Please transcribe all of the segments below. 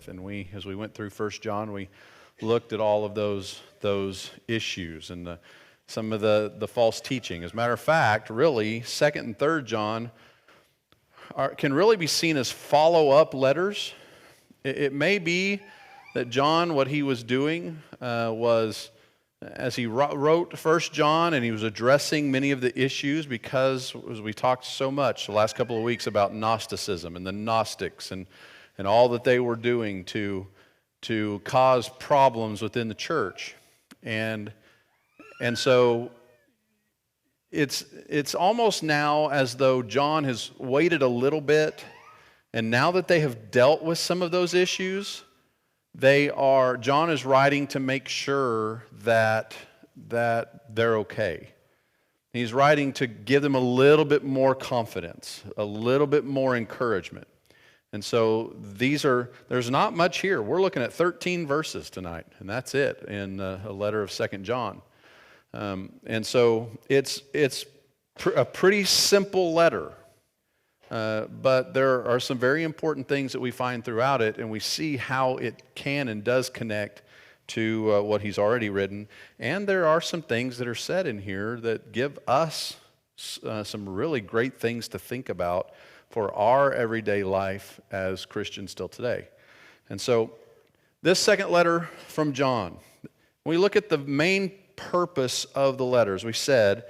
with. And as we went through 1 John, we looked at all of those issues and some of the false teaching. As a matter of fact, really, 2nd and 3rd John can really be seen as follow-up letters. It may be that John, what he was doing was, as he wrote 1 John, and he was addressing many of the issues because, as we talked so much the last couple of weeks about Gnosticism and the Gnostics and all that they were doing to cause problems within the church. And so it's almost now as though John has waited a little bit, and now that they have dealt with some of those issues, John is writing to make sure that they're okay. He's writing to give them a little bit more confidence, a little bit more encouragement. And so there's not much here. We're looking at 13 verses tonight, and that's it in a letter of 2nd John. And so it's a pretty simple letter. But there are some very important things that we find throughout it, and we see how it can and does connect to what he's already written. And there are some things that are said in here that give us some really great things to think about for our everyday life as Christians still today. And so this second letter from John, when we look at the main purpose of the letter, as we said,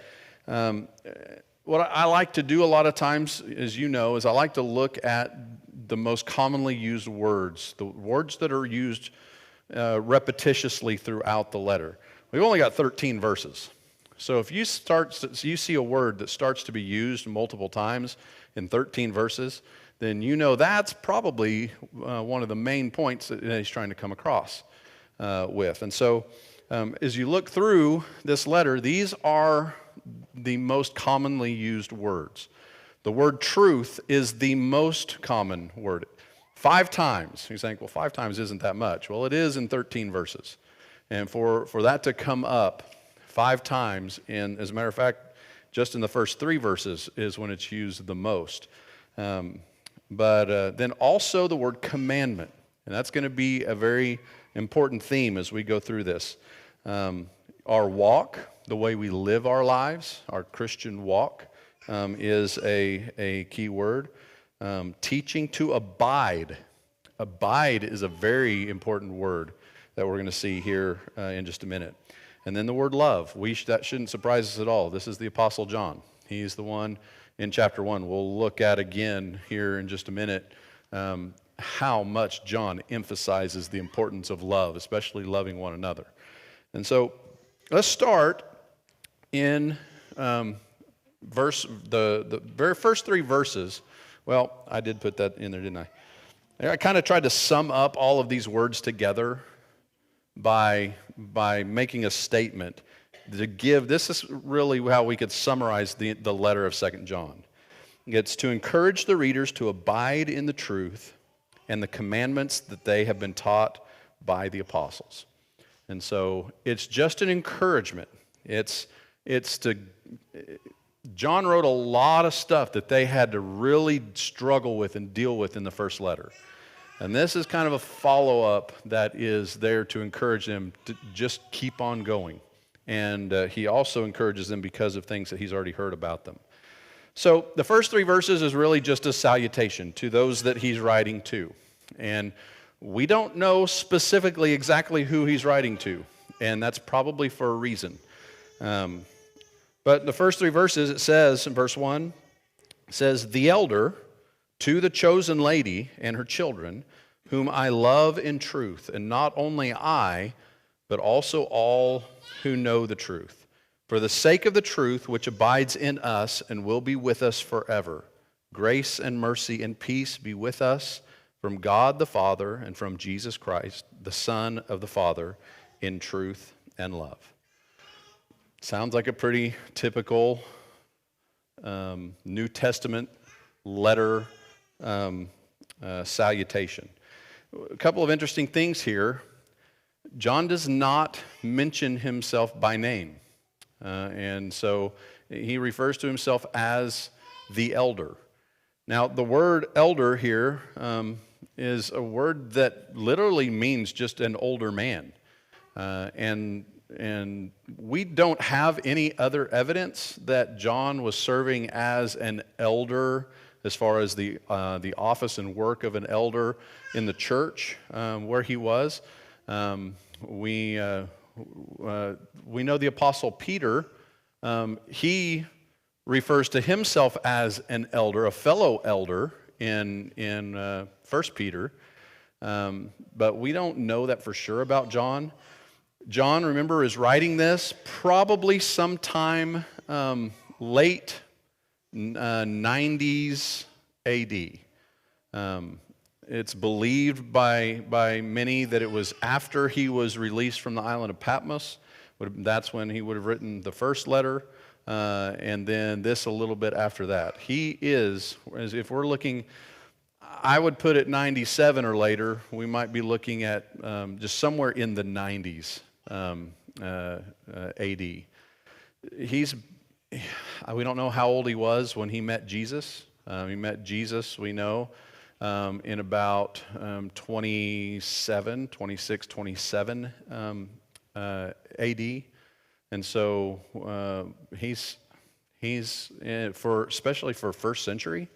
what I like to do a lot of times, as you know, is I like to look at the most commonly used words, the words that are used repetitiously throughout the letter. We've only got 13 verses. So if you see a word that starts to be used multiple times in 13 verses, then you know that's probably one of the main points that he's trying to come across with. And so as you look through this letter, these are the most commonly used words. The word truth is the most common word. 5 times. You think, well, 5 times isn't that much. Well, it is in 13 verses. And for that to come up 5 times, and as a matter of fact, just in the first 3 verses is when it's used the most. But then also the word commandment. And that's going to be a very important theme as we go through this. Our walk, the way we live our lives, our Christian walk, is a key word. Teaching to abide. Abide is a very important word that we're going to see here in just a minute. And then the word love. That shouldn't surprise us at all. This is the Apostle John. He's the one in chapter 1. We'll look at again here in just a minute how much John emphasizes the importance of love, especially loving one another. And so let's start in the very first 3 verses. Well, I did put that in there, didn't I? I kind of tried to sum up all of these words together by making a statement to give. This is really how we could summarize the letter of 2nd John. It's to encourage the readers to abide in the truth and the commandments that they have been taught by the apostles. And so it's just an encouragement. John wrote a lot of stuff that they had to really struggle with and deal with in the first letter. And this is kind of a follow-up that is there to encourage them to just keep on going. And he also encourages them because of things that he's already heard about them. So the first 3 verses is really just a salutation to those that he's writing to. And we don't know specifically exactly who he's writing to, and that's probably for a reason. But the first 3 verses, it says in verse 1, it says, "The elder to the chosen lady and her children, whom I love in truth, and not only I, but also all who know the truth, for the sake of the truth which abides in us and will be with us forever. Grace and mercy and peace be with us from God the Father and from Jesus Christ, the Son of the Father, in truth and love." Sounds like a pretty typical New Testament letter salutation. A couple of interesting things here. John does not mention himself by name. And so he refers to himself as the elder. Now, the word elder here is a word that literally means just an older man. And we don't have any other evidence that John was serving as an elder as far as the office and work of an elder in the church where he was. We know the Apostle Peter. He refers to himself as an elder, a fellow elder in 1 Peter. But we don't know that for sure about John. John, remember, is writing this probably sometime late 90s AD. It's believed by many that it was after he was released from the island of Patmos. That's when he would have written the first letter, and then this a little bit after that. He is, if we're looking, I would put it 97 or later. We might be looking at just somewhere in the 90s AD. We don't know how old he was when he met Jesus. He met Jesus, we know, in about 26, 27 AD. And so he's especially for first century,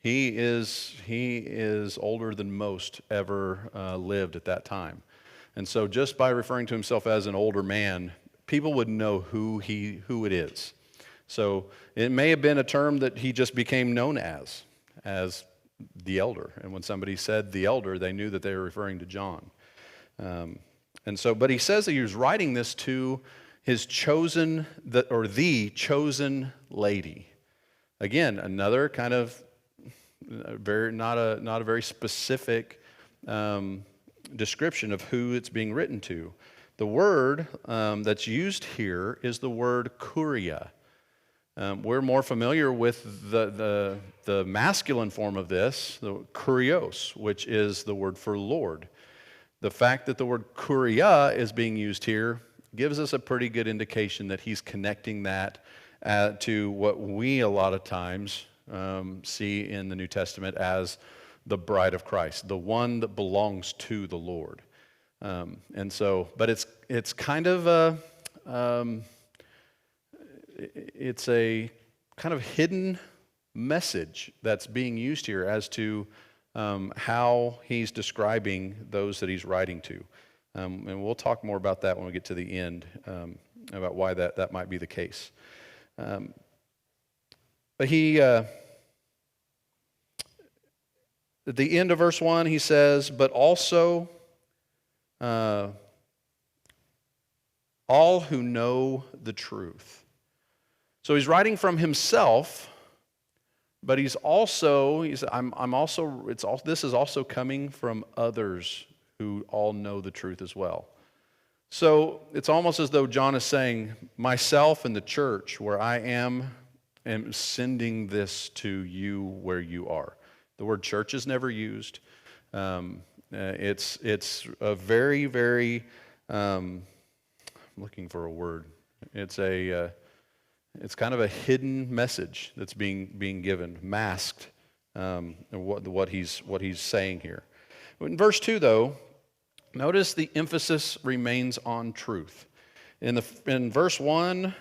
he is older than most ever lived at that time. And so just by referring to himself as an older man, people would know who it is. So it may have been a term that he just became known as the elder. And when somebody said the elder, they knew that they were referring to John. But he says that he was writing this to his chosen, the chosen lady. Again, another kind of not a very specific description of who it's being written to. The word that's used here is the word kuria. We're more familiar with the masculine form of this, the kurios, which is the word for Lord. The fact that the word kuria is being used here gives us a pretty good indication that he's connecting that to what we a lot of times see in the New Testament as the bride of Christ, the one that belongs to the Lord. But it's kind of it's a kind of hidden message that's being used here as to how he's describing those that he's writing to. And we'll talk more about that when we get to the end, about why that might be the case. But he, at the end of verse 1, he says, but also all who know the truth. So he's writing from himself, but this is also coming from others who all know the truth as well. So it's almost as though John is saying, myself and the church where I am sending this to you where you are. The word church is never used. It's a very, very, I'm looking for a word. It's kind of a hidden message that's being given, masked, what he's saying here. In verse 2, though, notice the emphasis remains on truth. In verse 1,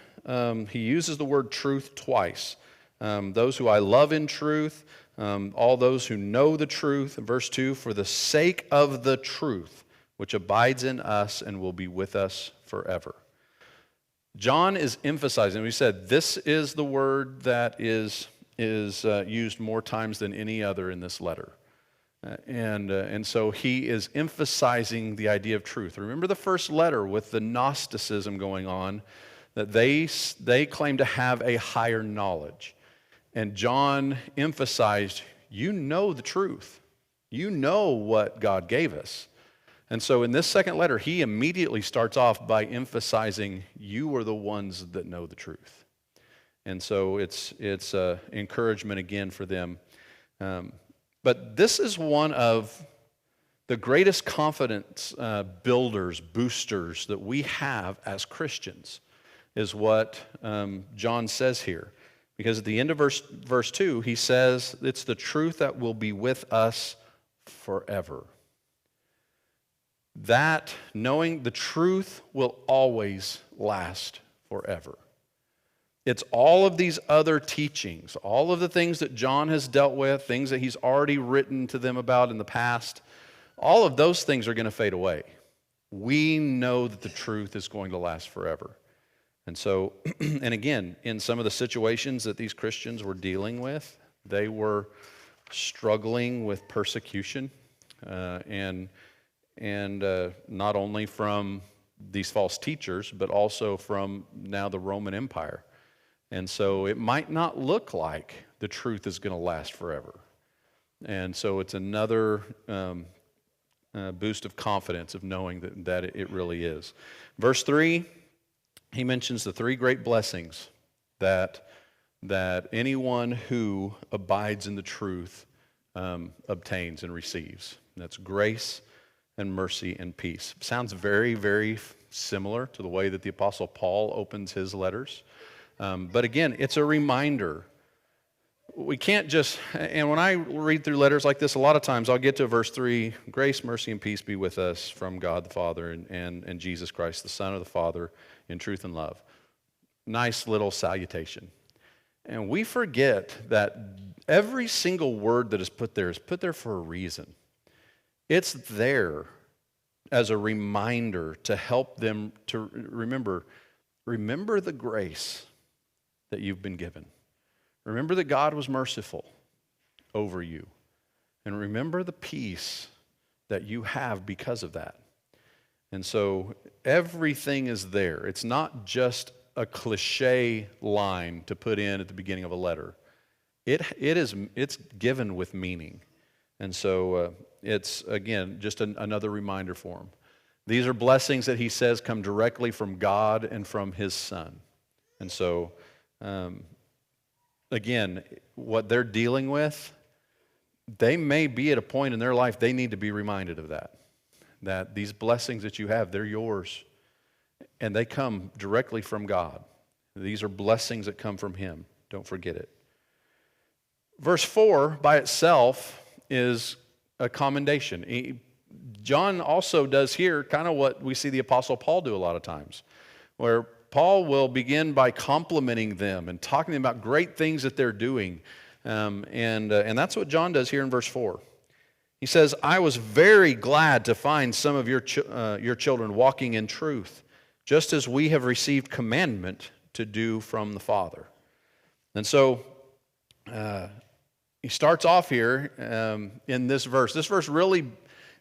he uses the word truth twice. Those who I love in truth, all those who know the truth. In verse 2, for the sake of the truth, which abides in us and will be with us forever. John is emphasizing, we said, this is the word that is used more times than any other in this letter. And so he is emphasizing the idea of truth. Remember the first letter with the Gnosticism going on, that they claim to have a higher knowledge. And John emphasized, you know the truth. You know what God gave us. And so in this second letter, he immediately starts off by emphasizing, you are the ones that know the truth. And so it's encouragement again for them. But this is one of the greatest confidence boosters that we have as Christians, is what John says here. Because at the end of verse 2, he says, it's the truth that will be with us forever. That, knowing the truth will always last forever. It's all of these other teachings, all of the things that John has dealt with, things that he's already written to them about in the past, all of those things are going to fade away. We know that the truth is going to last forever. And so, and again, in some of the situations that these Christians were dealing with, they were struggling with persecution, and not only from these false teachers, but also from now the Roman Empire. And so it might not look like the truth is going to last forever. And so it's another boost of confidence of knowing that it really is. Verse 3, he mentions the three great blessings that anyone who abides in the truth obtains and receives. And that's grace and mercy and peace. Sounds very, very similar to the way that the Apostle Paul opens his letters. But again, it's a reminder. We can't just, and when I read through letters like this, a lot of times I'll get to verse 3, grace, mercy, and peace be with us from God the Father and Jesus Christ, the Son of the Father, in truth and love. Nice little salutation. And we forget that every single word that is put there for a reason. It's there as a reminder to help them to remember the grace that you've been given. Remember that God was merciful over you. And remember the peace that you have because of that. And so everything is there. It's not just a cliche line to put in at the beginning of a letter. It's given with meaning. And so it's, again, just another reminder for them. These are blessings that he says come directly from God and from his Son. And so, again, what they're dealing with, they may be at a point in their life they need to be reminded of that these blessings that you have, they're yours, and they come directly from God. These are blessings that come from him. Don't forget it. Verse 4 by itself is a commendation. John also does here kind of what we see the Apostle Paul do a lot of times, where Paul will begin by complimenting them and talking about great things that they're doing. And that's what John does here in verse 4. He says, I was very glad to find some of your children walking in truth, just as we have received commandment to do from the Father. And so he starts off here in this verse. This verse really,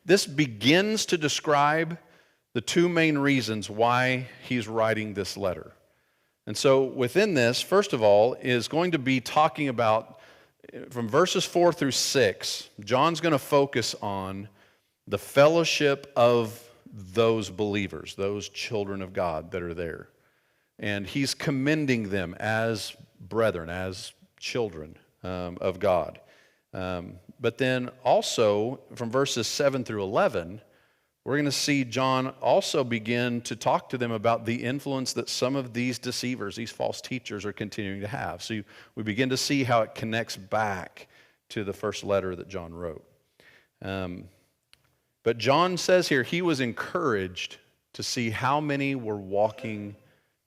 this begins to describe the two main reasons why he's writing this letter. And so within this, first of all, is going to be talking about, from verses 4 through 6, John's going to focus on the fellowship of those believers, those children of God that are there. And he's commending them as brethren, as children of God. But then also, from verses 7 through 11, we're going to see John also begin to talk to them about the influence that some of these deceivers, these false teachers, are continuing to have. So we begin to see how it connects back to the first letter that John wrote. But John says here he was encouraged to see how many were walking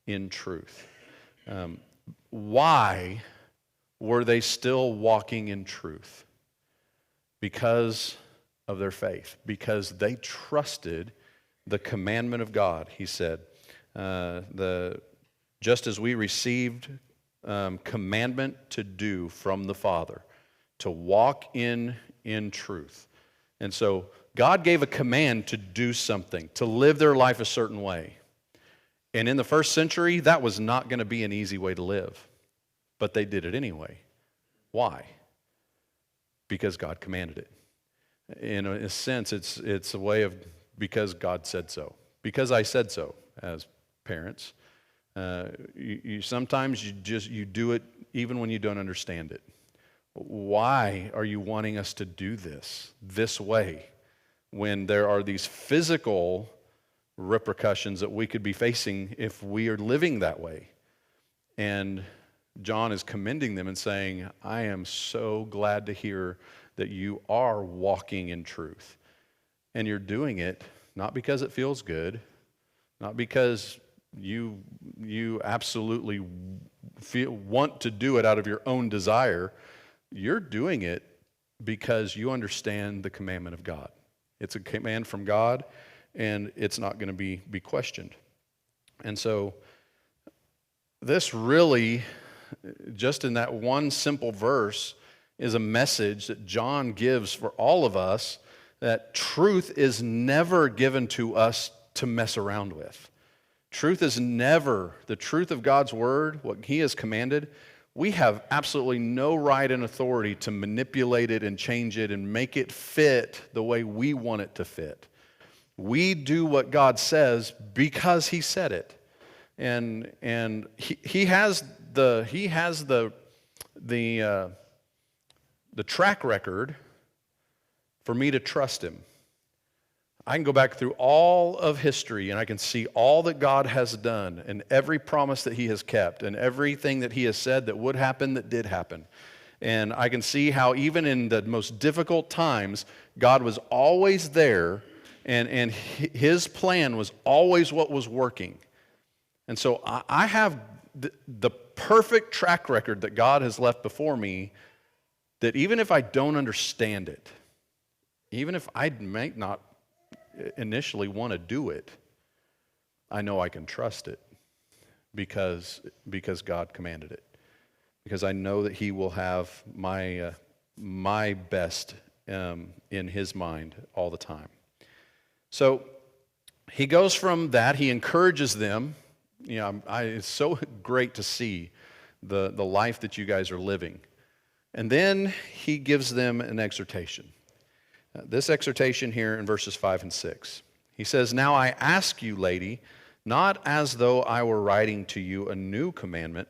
in truth. Why were they still walking in truth? Because of their faith, because they trusted the commandment of God, he said. Just as we received commandment to do from the Father, to walk in truth. And so God gave a command to do something, to live their life a certain way. And in the first century, that was not going to be an easy way to live. But they did it anyway. Why? Because God commanded it. In a sense, it's a way of because God said so. Because I said so, as parents. Sometimes you do it even when you don't understand it. Why are you wanting us to do this way, when there are these physical repercussions that we could be facing if we are living that way? And John is commending them and saying, I am so glad to hear that you are walking in truth. And you're doing it not because it feels good, not because you absolutely want to do it out of your own desire. You're doing it because you understand the commandment of God. It's a command from God, and it's not going to be questioned. And so this really, just in that one simple verse, is a message that John gives for all of us, that truth is never given to us to mess around with. Truth is never, the truth of God's word, what he has commanded, we have absolutely no right and authority to manipulate it and change it and make it fit the way we want it to fit. We do what God says because he said it. And he has the track record for me to trust him. I can go back through all of history and I can see all that God has done and every promise that he has kept and everything that he has said that would happen that did happen. And I can see how even in the most difficult times, God was always there, and his plan was always what was working. And so I have the perfect track record that God has left before me, that even if I don't understand it, even if I might not initially want to do it, I know I can trust it because God commanded it. Because I know that he will have my best in his mind all the time. So he goes from that, he encourages them. You know, it's so great to see the life that you guys are living. And then he gives them an exhortation. This exhortation here in verses 5 and 6. He says, "Now I ask you, lady, not as though I were writing to you a new commandment,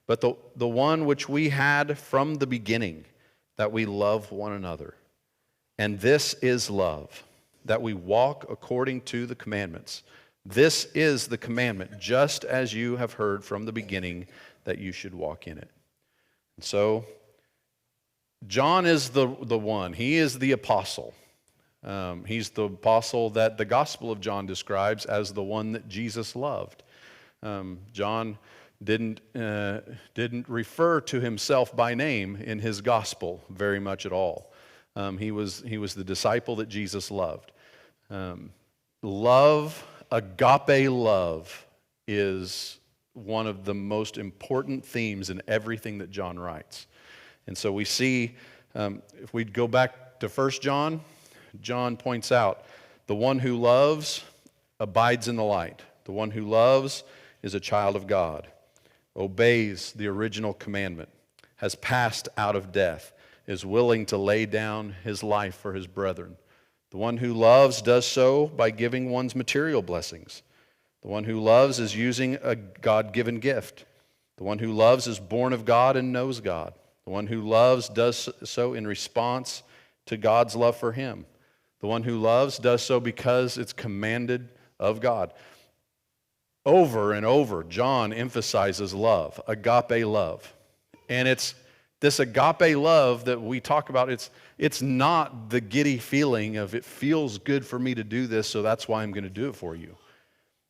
but the one which we had from the beginning, that we love one another. And this is love, that we walk according to the commandments. This is the commandment, just as you have heard from the beginning, that you should walk in it." And so John is the one. He is the apostle. He's the apostle that the Gospel of John describes as the one that Jesus loved. John didn't refer to himself by name in his gospel very much at all. He was the disciple that Jesus loved. Agape love, is one of the most important themes in everything that John writes. And so we see, if we go back to 1 John, John points out, the one who loves abides in the light. The one who loves is a child of God, obeys the original commandment, has passed out of death, is willing to lay down his life for his brethren. The one who loves does so by giving one's material blessings. The one who loves is using a God-given gift. The one who loves is born of God and knows God. The one who loves does so in response to God's love for him. The one who loves does so because it's commanded of God. Over and over, John emphasizes love, agape love. And it's this agape love that we talk about, it's not the giddy feeling of it feels good for me to do this, so that's why I'm going to do it for you.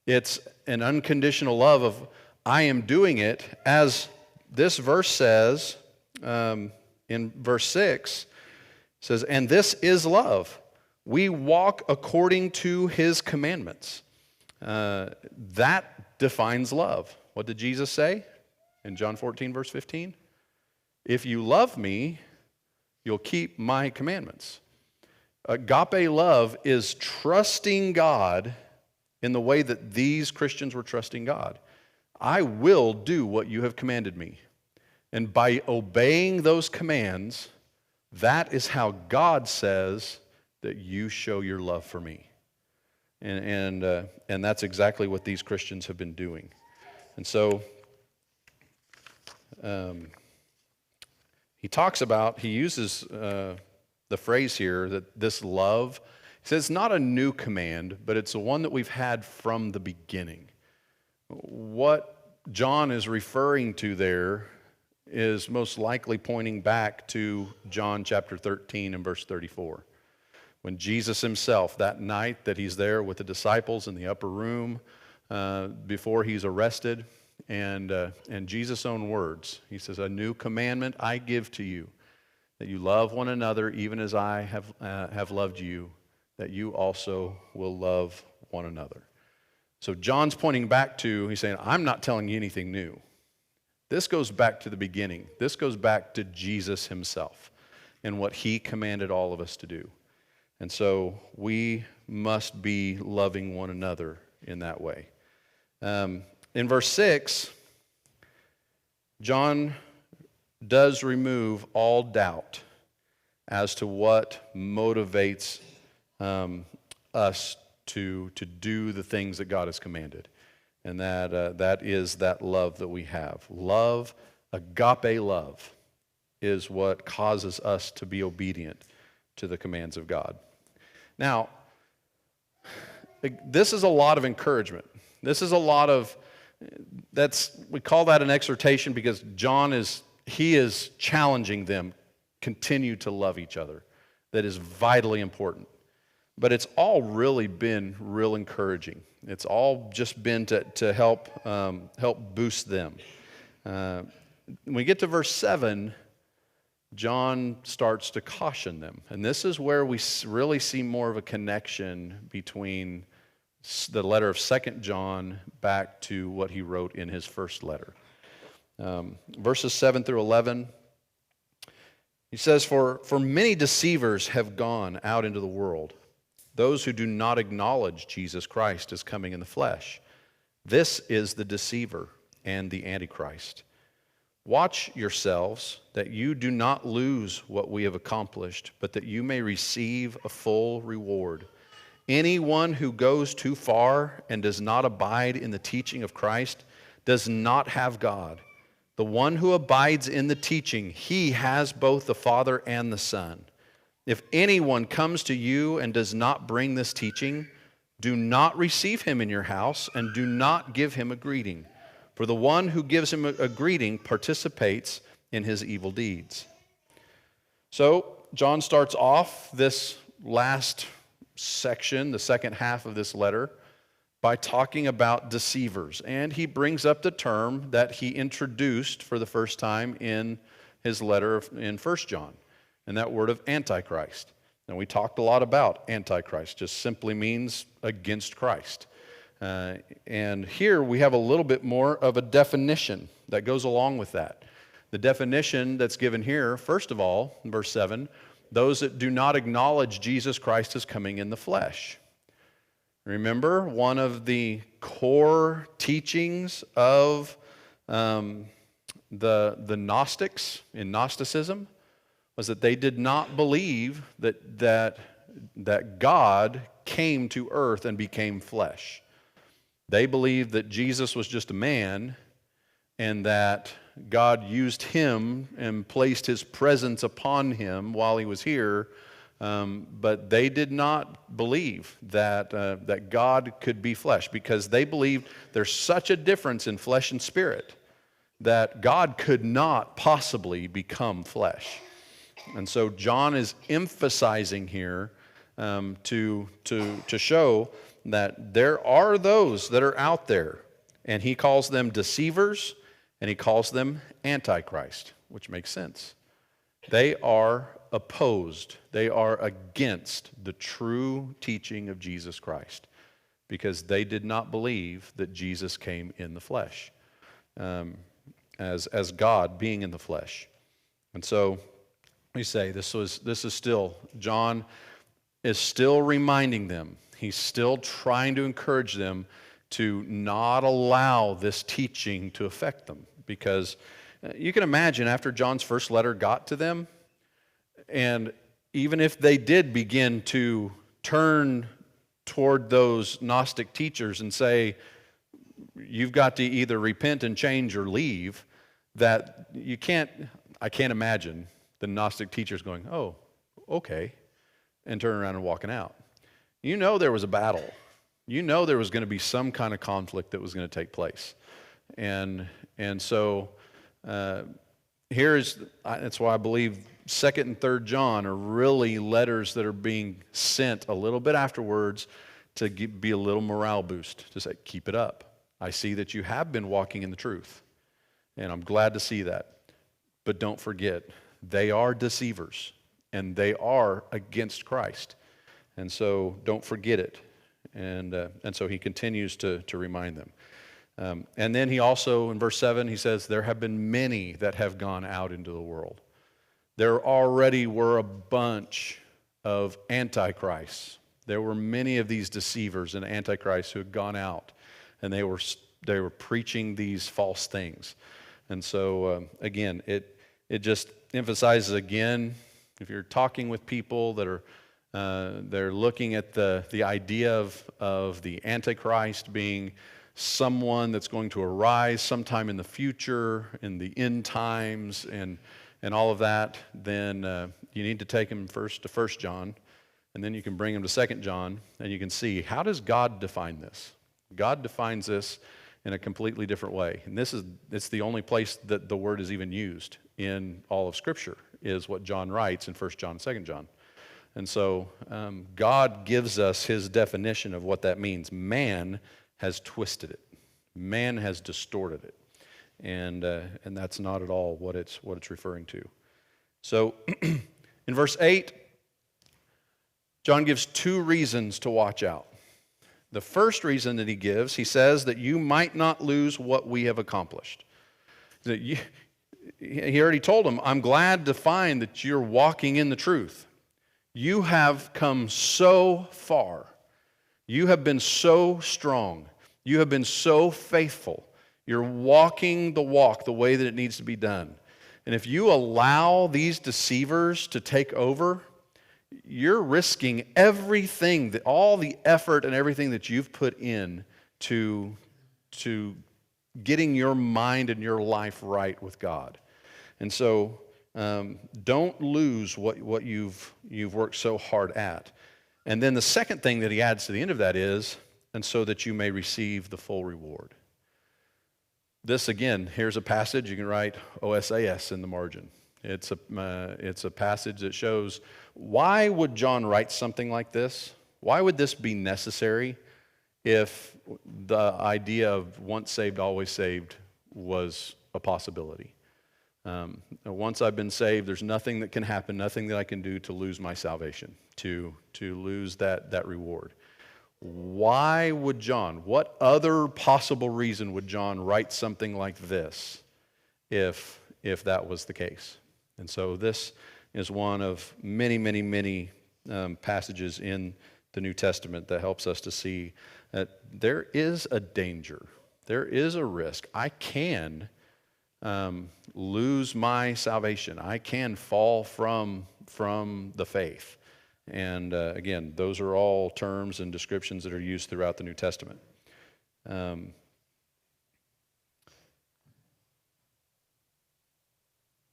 It's an unconditional love of, I am doing it, as this verse says, in verse 6, says, "And this is love. We walk according to his commandments." That defines love. What did Jesus say in John 14, verse 15? "If you love me, you'll keep my commandments." Agape love is trusting God in the way that these Christians were trusting God. I will do what you have commanded me. And by obeying those commands, that is how God says that you show your love for me. And that's exactly what these Christians have been doing. And so he uses the phrase here that this love, he says it's not a new command, but it's the one that we've had from the beginning. What John is referring to there is most likely pointing back to John chapter 13 and verse 34. When Jesus himself, that night that he's there with the disciples in the upper room before he's arrested, and Jesus' own words, he says, "A new commandment I give to you, that you love one another even as I have loved you, that you also will love one another." So John's pointing back to, he's saying, I'm not telling you anything new. This goes back to the beginning. This goes back to Jesus himself and what he commanded all of us to do. And so we must be loving one another in that way. In verse 6, John does remove all doubt as to what motivates us to do the things that God has commanded. And that is that love that we have. Love, agape love, is what causes us to be obedient to the commands of God. Now, this is a lot of encouragement. This is a lot of, we call that an exhortation because John is challenging them, continue to love each other. That is vitally important. But it's all really been real encouraging. It's all just been to help boost them. When we get to verse 7, John starts to caution them. And this is where we really see more of a connection between the letter of 2 John back to what he wrote in his first letter. Verses 7 through 11, he says, For many deceivers have gone out into the world, those who do not acknowledge Jesus Christ as coming in the flesh. This is the deceiver and the Antichrist. Watch yourselves that you do not lose what we have accomplished, but that you may receive a full reward. Anyone who goes too far and does not abide in the teaching of Christ does not have God. The one who abides in the teaching, he has both the Father and the Son. If anyone comes to you and does not bring this teaching, do not receive him in your house and do not give him a greeting. For the one who gives him a greeting participates in his evil deeds. So, John starts off this last section, the second half of this letter, by talking about deceivers. And he brings up the term that he introduced for the first time in his letter in 1 John, and that word of Antichrist. Now, we talked a lot about Antichrist, just simply means against Christ. And here we have a little bit more of a definition that goes along with that. The definition that's given here, first of all, in verse 7, those that do not acknowledge Jesus Christ as coming in the flesh. Remember, one of the core teachings of the Gnostics in Gnosticism was that they did not believe that God came to earth and became flesh. They believed that Jesus was just a man and that God used him and placed his presence upon him while he was here, but they did not believe that God could be flesh because they believed there's such a difference in flesh and spirit that God could not possibly become flesh. And so John is emphasizing here to show that there are those that are out there, and he calls them deceivers, and he calls them Antichrist, which makes sense. They are opposed. They are against the true teaching of Jesus Christ because they did not believe that Jesus came in the flesh as God being in the flesh. And so we say this is still, John is still reminding them. He's still trying to encourage them to not allow this teaching to affect them. Because you can imagine after John's first letter got to them, and even if they did begin to turn toward those Gnostic teachers and say, you've got to either repent and change or leave, that I can't imagine the Gnostic teachers going, oh, okay, and turning around and walking out. You know there was a battle. You know there was going to be some kind of conflict that was going to take place. And so That's why I believe 2nd and 3rd John are really letters that are being sent a little bit afterwards to be a little morale boost, to say, keep it up. I see that you have been walking in the truth, and I'm glad to see that. But don't forget, they are deceivers, and they are against Christ. And so don't forget it. And so he continues to remind them. And then he also, in verse 7, he says, there have been many that have gone out into the world. There already were a bunch of antichrists. There were many of these deceivers and antichrists who had gone out, and they were preaching these false things. And so, again, it just emphasizes again, if you're talking with people that are they're looking at the idea of the Antichrist being someone that's going to arise sometime in the future, in the end times, and all of that, then you need to take them first to 1 John, and then you can bring them to 2 John, and you can see, how does God define this? God defines this in a completely different way. And it's the only place that the word is even used in all of Scripture, is what John writes in 1 John, 2 John. And so God gives us his definition of what that means. Man has twisted it. Man has distorted it. And that's not at all what it's referring to. So in verse 8, John gives 2 reasons to watch out. The first reason that he gives, he says that you might not lose what we have accomplished. He already told them, I'm glad to find that you're walking in the truth. You have come so far. You have been so strong. You have been so faithful. You're walking the walk the way that it needs to be done. And if you allow these deceivers to take over, you're risking everything, all the effort and everything that you've put in to getting your mind and your life right with God. And so don't lose what you've worked so hard at. And then the second thing that he adds to the end of that is, and so that you may receive the full reward. This, again, here's a passage. You can write OSAS in the margin. It's a passage that shows, why would John write something like this? Why would this be necessary if the idea of once saved, always saved was a possibility? Once I've been saved, there's nothing that can happen, nothing that I can do to lose my salvation, to lose that reward. Why would John, what other possible reason would John write something like this if that was the case? And so this is one of many, many, many passages in the New Testament that helps us to see that there is a danger, there is a risk. I can lose my salvation. I can fall from the faith. And again, those are all terms and descriptions that are used throughout the New Testament.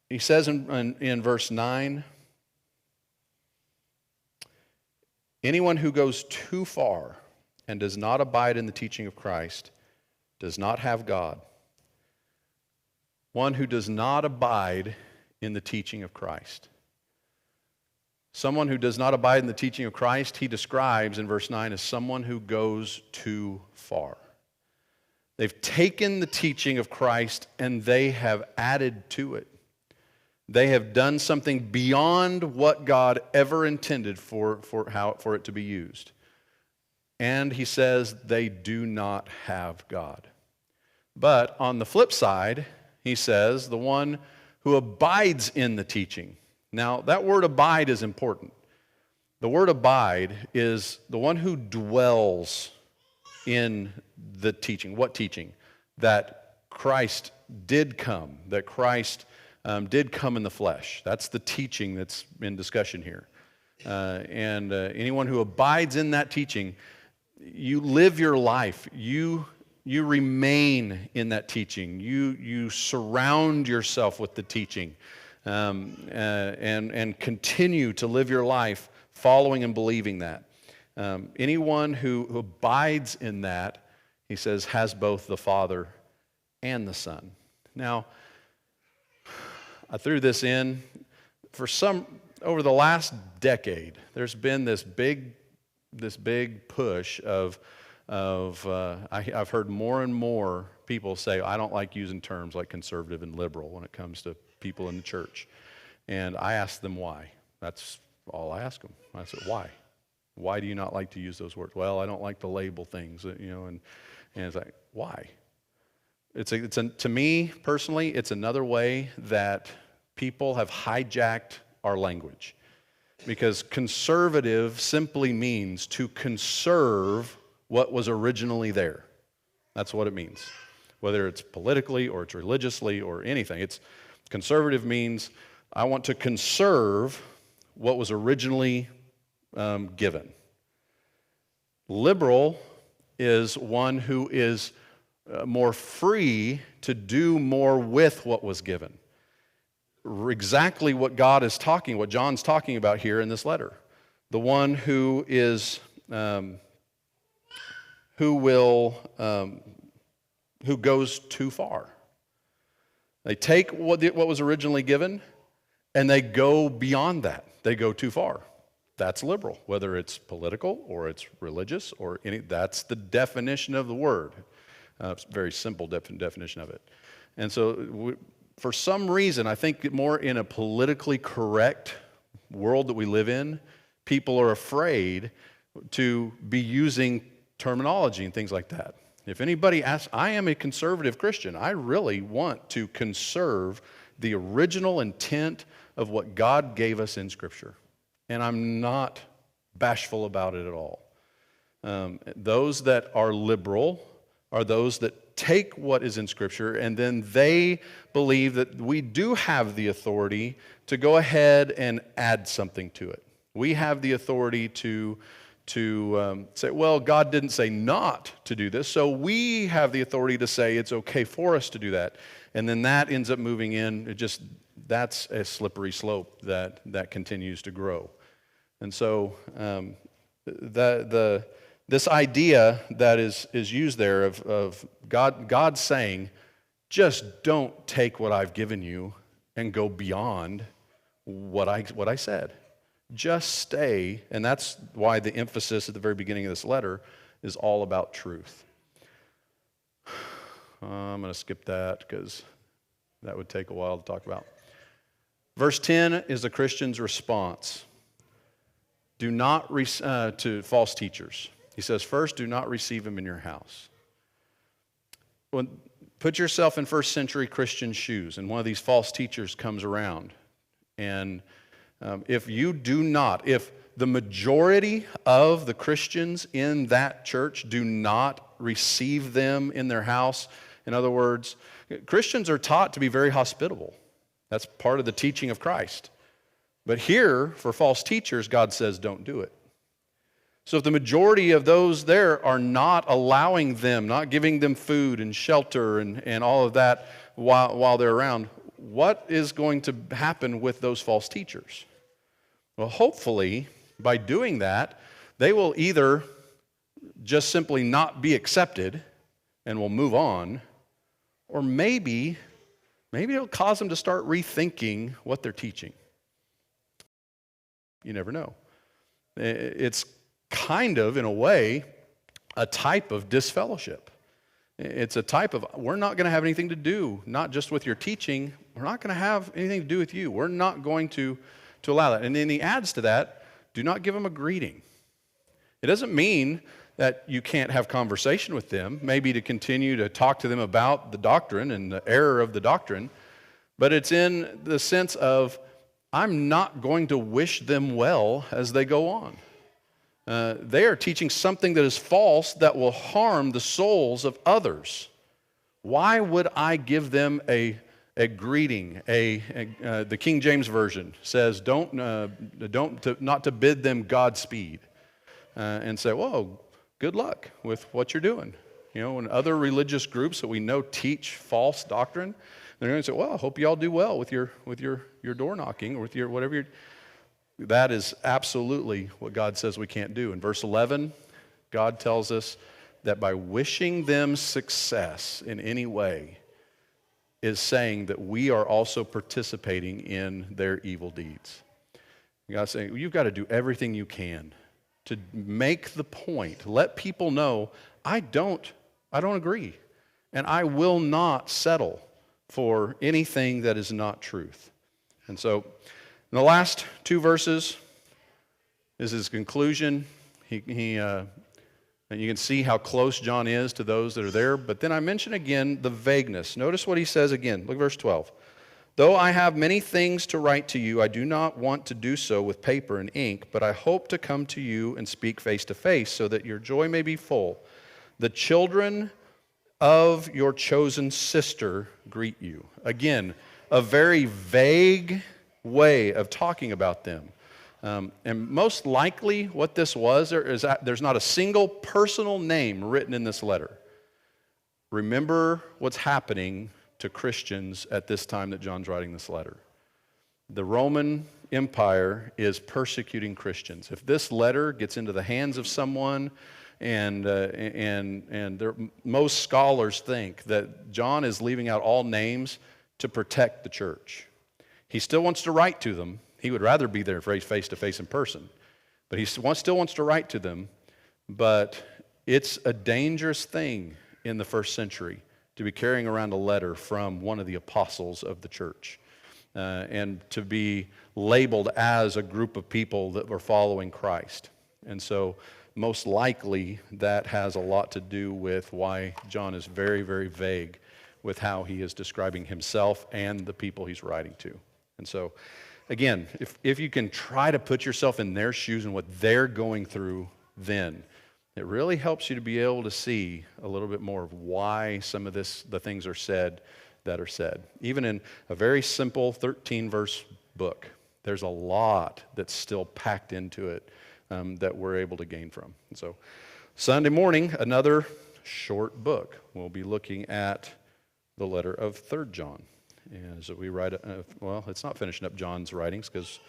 He says in verse 9, anyone who goes too far and does not abide in the teaching of Christ does not have God. One who does not abide in the teaching of Christ. Someone who does not abide in the teaching of Christ, he describes in verse 9 as someone who goes too far. They've taken the teaching of Christ and they have added to it. They have done something beyond what God ever intended for it to be used. And he says they do not have God. But on the flip side, he says the one who abides in the teaching. Now, that word abide is important. The word abide is the one who dwells in the teaching. What teaching? That Christ did come, that Christ did come in the flesh. That's the teaching that's in discussion here. And anyone who abides in that teaching, you live your life. You remain in that teaching. You surround yourself with the teaching. And continue to live your life following and believing that. Anyone who abides in that, he says, has both the Father and the Son. Now, I threw this in. Over the last decade, there's been this big push of I've heard more and more people say, I don't like using terms like conservative and liberal when it comes to people in the church. And I ask them why. That's all I ask them. I said, why? Why do you not like to use those words? Well, I don't like to label things, and it's like, why? To me, personally, it's another way that people have hijacked our language. Because conservative simply means to conserve what was originally there. That's what it means. Whether it's politically or it's religiously or anything. Conservative means I want to conserve what was originally given. Liberal is one who is more free to do more with what was given. Exactly what John's talking about here in this letter. The one who goes too far. They take what was originally given and they go beyond that. They go too far. That's liberal, whether it's political or it's religious or that's the definition of the word. It's a very simple definition of it. And so for some reason, I think more in a politically correct world that we live in, people are afraid to be using terminology and things like that. If anybody asks, I am a conservative Christian. I really want to conserve the original intent of what God gave us in Scripture. And I'm not bashful about it at all. Those that are liberal are those that take what is in Scripture and then they believe that we do have the authority to go ahead and add something to it. We have the authority to say, well, God didn't say not to do this, so we have the authority to say it's okay for us to do that. And then that ends up moving in. That's a slippery slope that continues to grow. And so this idea that is used there of God saying, just don't take what I've given you and go beyond what I said. Just stay, and that's why the emphasis at the very beginning of this letter is all about truth. I'm going to skip that because that would take a while to talk about. Verse 10 is the Christian's response. Do not to false teachers. He says, first, do not receive them in your house. Put yourself in first century Christian shoes, and one of these false teachers comes around. And if the majority of the Christians in that church do not receive them in their house, in other words, Christians are taught to be very hospitable. That's part of the teaching of Christ. But here, for false teachers, God says, don't do it. So if the majority of those there are not allowing them, not giving them food and shelter and all of that while they're around, what is going to happen with those false teachers? Well, hopefully, by doing that, they will either just simply not be accepted and will move on, or maybe it'll cause them to start rethinking what they're teaching. You never know. It's kind of, in a way, a type of disfellowship. It's a type of, we're not going to have anything to do, not just with your teaching, we're not going to have anything to do with you. We're not going to allow that. And then he adds to that, do not give them a greeting. It doesn't mean that you can't have conversation with them, maybe to continue to talk to them about the doctrine and the error of the doctrine, but it's in the sense of, I'm not going to wish them well as they go on. They are teaching something that is false that will harm the souls of others. Why would I give them a greeting? The King James Version says, not to bid them Godspeed, and say, "Whoa, good luck with what you're doing." You know, when other religious groups that we know teach false doctrine, they're going to say, "Well, I hope you all do well with your door knocking or with your whatever you're." That is absolutely what God says we can't do. In verse 11, God tells us that by wishing them success in any way, is saying that we are also participating in their evil deeds. God's saying, you've got to do everything you can to make the point, let people know, I don't agree, and I will not settle for anything that is not truth. And so, in the last two verses is his conclusion. And you can see how close John is to those that are there. But then I mention again the vagueness. Notice what he says again. Look at verse 12. Though I have many things to write to you, I do not want to do so with paper and ink, but I hope to come to you and speak face to face, so that your joy may be full. The children of your chosen sister greet you. Again, a very vague way of talking about them. And most likely what this was, there's not a single personal name written in this letter. Remember what's happening to Christians at this time that John's writing this letter. The Roman Empire is persecuting Christians. If this letter gets into the hands of someone, and most scholars think that John is leaving out all names to protect the church. He still wants to write to them. He would rather be there face to face in person. But he still wants to write to them. But it's a dangerous thing in the first century to be carrying around a letter from one of the apostles of the church. And to be labeled as a group of people that were following Christ. And so most likely that has a lot to do with why John is very, very vague with how he is describing himself and the people he's writing to. And so, again, if you can try to put yourself in their shoes and what they're going through, then it really helps you to be able to see a little bit more of why some of the things are said that are said. Even in a very simple 13-verse book, there's a lot that's still packed into it that we're able to gain from. And so, Sunday morning, another short book. We'll be looking at the letter of 3 John. And so we write, well, it's not finishing up John's writings because